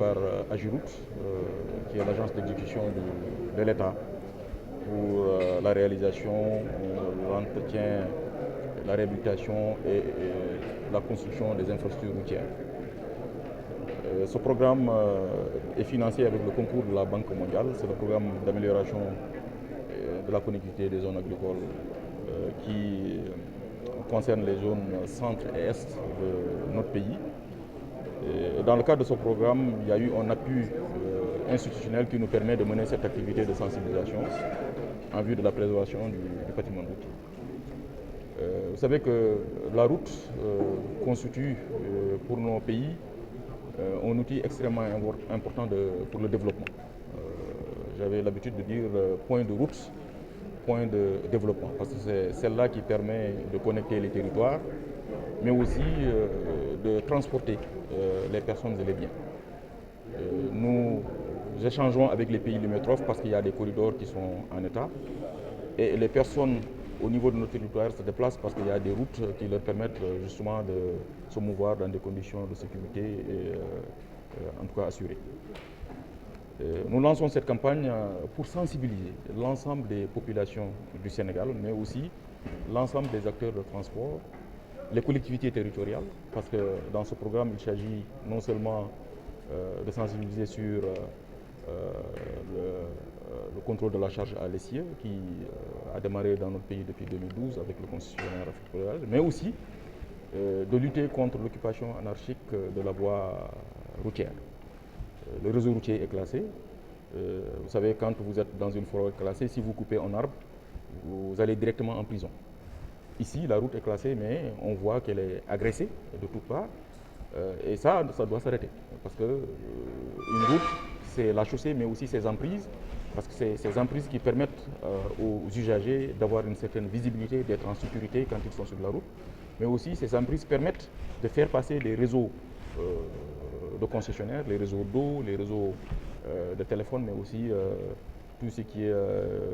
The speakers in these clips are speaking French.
par Agirout, qui est l'agence d'exécution de l'État pour la réalisation, l'entretien, la réhabilitation et la construction des infrastructures routières. Ce programme est financé avec le concours de la Banque mondiale. C'est le programme d'amélioration de la connectivité des zones agricoles qui concerne les zones centre et est de notre pays. Et dans le cadre de ce programme, il y a eu un appui institutionnel qui nous permet de mener cette activité de sensibilisation en vue de la préservation du patrimoine routier. Vous savez que la route constitue pour nos pays un outil extrêmement important pour le développement. J'avais l'habitude de dire point de route, point de développement, parce que c'est celle-là qui permet de connecter les territoires, mais aussi de transporter les personnes et les biens. Nous échangeons avec les pays limitrophes parce qu'il y a des corridors qui sont en état, et les personnes au niveau de notre territoire se déplacent parce qu'il y a des routes qui leur permettent justement de se mouvoir dans des conditions de sécurité et en tout cas assurées. Nous lançons cette campagne pour sensibiliser l'ensemble des populations du Sénégal, mais aussi l'ensemble des acteurs de transport, les collectivités territoriales, parce que dans ce programme, il s'agit non seulement de sensibiliser sur le contrôle de la charge à l'essieu qui a démarré dans notre pays depuis 2012 avec le concessionnaire Afrique, mais aussi de lutter contre l'occupation anarchique de la voie routière. Le réseau routier est classé. Vous savez, quand vous êtes dans une forêt classée, si vous coupez un arbre, vous allez directement en prison. Ici, la route est classée, mais on voit qu'elle est agressée de toutes parts. Et ça doit s'arrêter. Parce qu'une route, c'est la chaussée, mais aussi ses emprises. Parce que c'est ces emprises qui permettent aux usagers d'avoir une certaine visibilité, d'être en sécurité quand ils sont sur la route. Mais aussi, ces emprises permettent de faire passer les réseaux de concessionnaires, les réseaux d'eau, les réseaux de téléphone, mais aussi tout ce qui est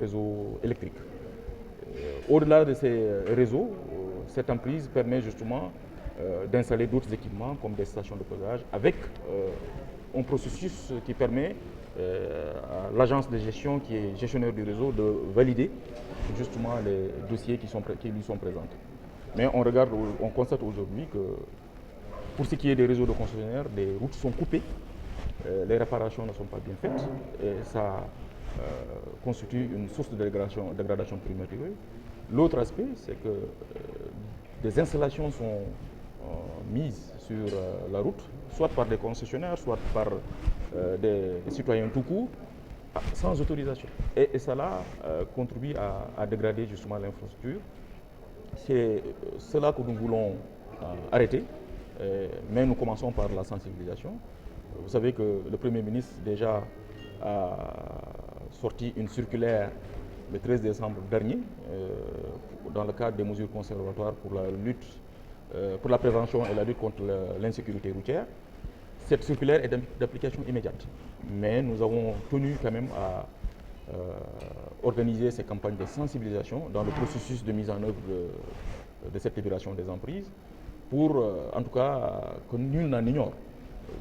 réseau électrique. Au-delà de ces réseaux, cette emprise permet justement d'installer d'autres équipements comme des stations de pesage avec un processus qui permet à l'agence de gestion qui est gestionnaire du réseau de valider justement les dossiers qui lui sont présentés. Mais on constate aujourd'hui que pour ce qui est des réseaux de concessionnaires, les routes sont coupées, les réparations ne sont pas bien faites et ça constitue une source de dégradation prématurée. L'autre aspect, c'est que des installations sont mises sur la route, soit par des concessionnaires, soit par des citoyens tout court, sans autorisation. Et cela contribue à dégrader justement l'infrastructure. C'est cela que nous voulons arrêter, mais nous commençons par la sensibilisation. Vous savez que le Premier ministre déjà a sorti une circulaire le 13 décembre dernier dans le cadre des mesures conservatoires pour la lutte, pour la prévention et la lutte contre l'insécurité routière. Cette circulaire est d'application immédiate, mais nous avons tenu quand même à organiser ces campagnes de sensibilisation dans le processus de mise en œuvre de cette libération des emprises pour en tout cas que nul n'en ignore.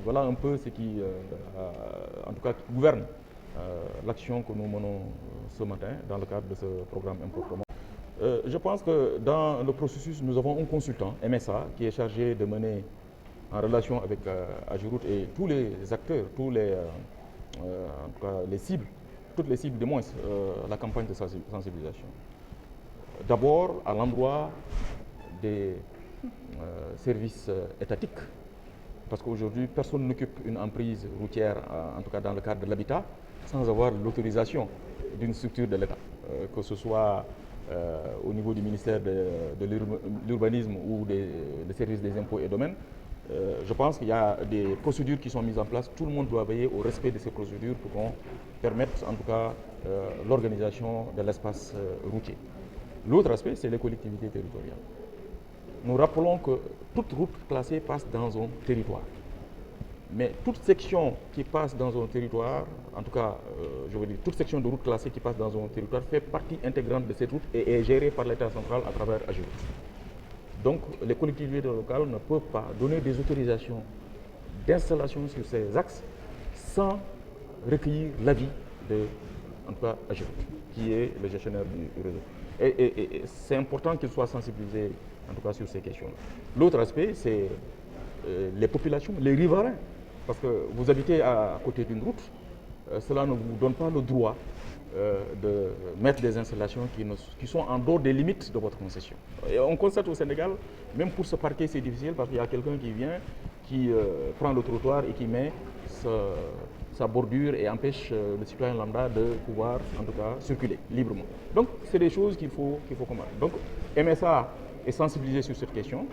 Voilà un peu ce qui en tout cas gouverne l'action que nous menons ce matin dans le cadre de ce programme important. Je pense que dans le processus, nous avons un consultant, MSA, qui est chargé de mener en relation avec Agirout et tous les acteurs, en tout cas les cibles, toutes les cibles du moins, la campagne de sensibilisation. D'abord à l'endroit des services étatiques, parce qu'aujourd'hui personne n'occupe une emprise routière, en tout cas dans le cadre de l'habitat, sans avoir l'autorisation d'une structure de l'État, que ce soit au niveau du ministère de l'urbanisme ou des services des impôts et domaines. Je pense qu'il y a des procédures qui sont mises en place. Tout le monde doit veiller au respect de ces procédures pour qu'on permette en tout cas l'organisation de l'espace routier. L'autre aspect, c'est les collectivités territoriales. Nous rappelons que toute route classée passe dans un territoire. Mais toute section qui passe dans un territoire, en tout cas, je veux dire, toute section de route classée qui passe dans un territoire fait partie intégrante de cette route et est gérée par l'État central à travers Agirout. Donc, les collectivités locales ne peuvent pas donner des autorisations d'installation sur ces axes sans recueillir l'avis de, en tout cas, Ageroute, qui est le gestionnaire du réseau. Et c'est important qu'il soit sensibilisé, en tout cas, sur ces questions-là. L'autre aspect, c'est les populations, les riverains. Parce que vous habitez à côté d'une route, cela ne vous donne pas le droit de mettre des installations qui sont en dehors des limites de votre concession. Et on constate au Sénégal, même pour se parquer, c'est difficile parce qu'il y a quelqu'un qui vient, qui prend le trottoir et qui met sa bordure et empêche le citoyen lambda de pouvoir, en tout cas, circuler librement. Donc, c'est des choses qu'il faut combattre. Donc, MSA est sensibilisé sur cette question.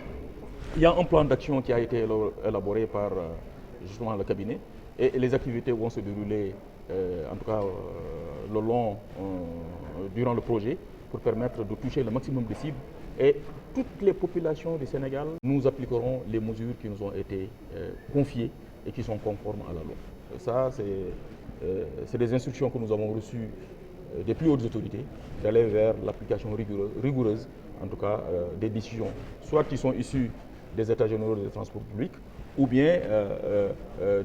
Il y a un plan d'action qui a été élaboré par justement le cabinet et les activités vont se dérouler en tout cas durant le projet pour permettre de toucher le maximum de cibles et toutes les populations du Sénégal, nous appliquerons les mesures qui nous ont été confiées et qui sont conformes à la loi. Ça, c'est des instructions que nous avons reçues des plus hautes autorités d'aller vers l'application rigoureuse, en tout cas des décisions, soit qui sont issues des états généraux des transports publics, ou bien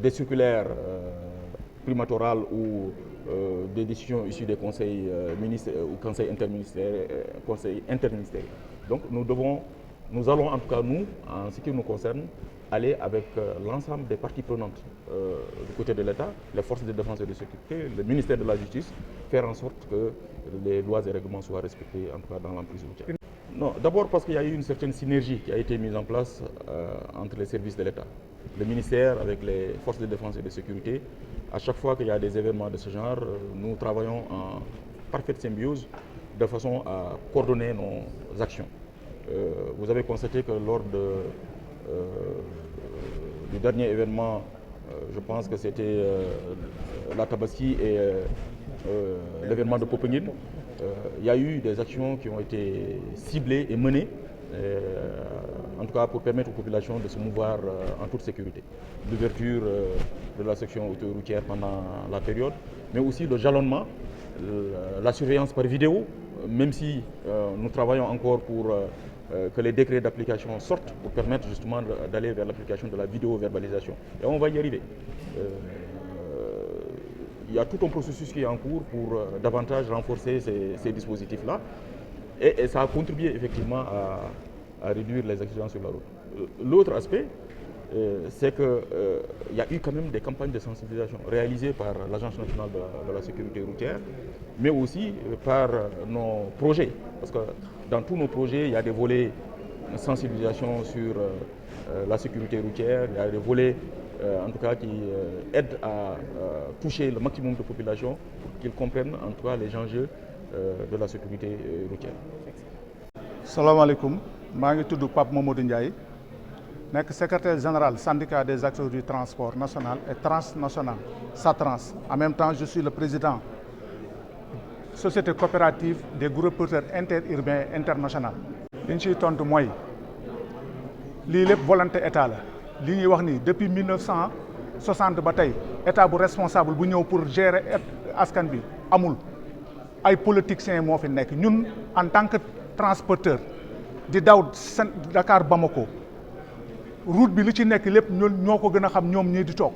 des circulaires primatorales ou des décisions issues des conseils ou conseils interministériels. Donc nous allons en tout cas, nous, en ce qui nous concerne, aller avec l'ensemble des parties prenantes du côté de l'État, les forces de défense et de sécurité, le ministère de la Justice, faire en sorte que les lois et règlements soient respectés, en tout cas dans l'emprise routière. Non, d'abord parce qu'il y a eu une certaine synergie qui a été mise en place entre les services de l'État. Le ministère avec les forces de défense et de sécurité, à chaque fois qu'il y a des événements de ce genre, nous travaillons en parfaite symbiose de façon à coordonner nos actions. Vous avez constaté que lors du dernier événement, je pense que c'était la Tabaski et l'événement de Popenguine, il y a eu des actions qui ont été ciblées et menées, en tout cas pour permettre aux populations de se mouvoir en toute sécurité. L'ouverture de la section autoroutière pendant la période, mais aussi le jalonnement, la surveillance par vidéo, même si nous travaillons encore pour que les décrets d'application sortent pour permettre justement d'aller vers l'application de la vidéo-verbalisation. Et on va y arriver. Il y a tout un processus qui est en cours pour davantage renforcer ces dispositifs-là. Et ça a contribué effectivement à réduire les accidents sur la route. L'autre aspect, c'est qu'il y a eu quand même des campagnes de sensibilisation réalisées par l'Agence nationale de la sécurité routière, mais aussi par nos projets. Parce que dans tous nos projets, il y a des volets de sensibilisation sur la sécurité routière, il y a des volets en tout cas qui aident à toucher le maximum de populations pour qu'ils comprennent en tout cas les enjeux de la sécurité routière. Salam alaikum, je suis Pape Mamadou Ndiaye, secrétaire général syndicat des acteurs du transport national et transnational, SATRANS. En même temps, je suis le président Société coopérative des groupeurs interurbains internationaux. Ce que je veux dire, c'est volonté État. Depuis 1960, l'État est responsable pour gérer l'Askan. Amul. Les politiciens sont fi nek. Nous, en tant que transporteurs, di daw Dakar Bamako, route bi li ci nek lepp ñoko gëna xam ñom ñi di tok.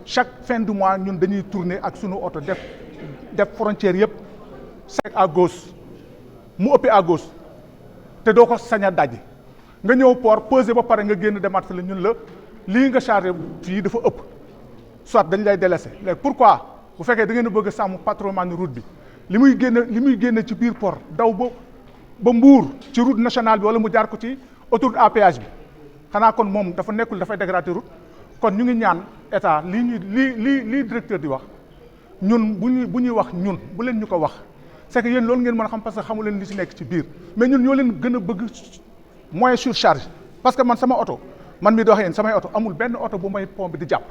Chaque fin du mois ñun dañuy tourner ak suñu auto def frontière yépp c'est à gauche mu ëppee à gauche te doo ko sañ a daj nga ñëw port peser ba pare nga génn demaat fi la ñun la lii nga chargé fii dafa ëpp soit dañ lay délaissé léegi pourquoi bu fekkee da ngeen a bëgg a sàmm patrimoine route bi li muy génne ci biir port daw ba Mbour ci route nationale bi wala mu jaar ko ci autoroute à péage bi xanaa kon moom dafa nekkul dafay dégrader route kon ñu ngi ñaan état lii directeur di wax ñun bu ñuy wax ñun bu leen ñu ko wax c'est que yéen loolu ngeen mën a xam parce que xamu leen li ci nekk ci biir mais ñun ñoo leen gën a bëgg moyen surcharge parce que man sama oto man mi di wax yéen samay oto amul benn oto bu may pont bi di jàpp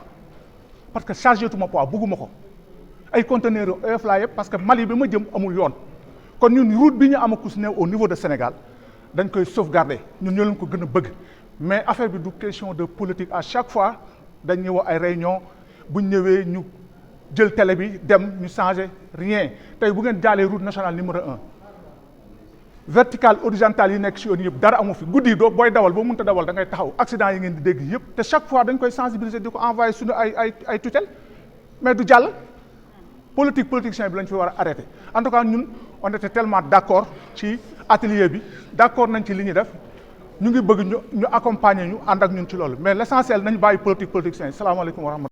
parce que chargé tuma poids bugguma ko ay conteneurs oyof laa yëpp parce que Mali bi ma jëm amul yoon kon ñun route bi ñu am ku si ne au niveau de Sénégal dañ koy sauvegarder ñun ñoo leen ko gën a bëgg mais affaire bi du question de politique à chaque fois dañ ñëw ay réunion bu ñu ñëwee ñu jël télé bi dem ñu changer rien tey bu ngeen jaalee route nationale numéro 1 verticale horizontale yi nekk si yoon yëpp dara amu fi guddi doo booy dawal boo mënta dawal da ngay taxaw accident yi ngeen di dégg yëpp te chaque fois dañ koy sensibiliser di ko envoyer suñu ay tutelle mais du jàll politicien bi lañ fi war a arrêté en tout cas ñun on était tellement d'accord ci atelier bi d'accord nañ ci li ñuy def ñu ngi bëgg ñu accompagner ñu ànd ak ñun ci loolu mais l'essentiel nañ bàyyi politicien yi salaamaaleykum wa rahmatulah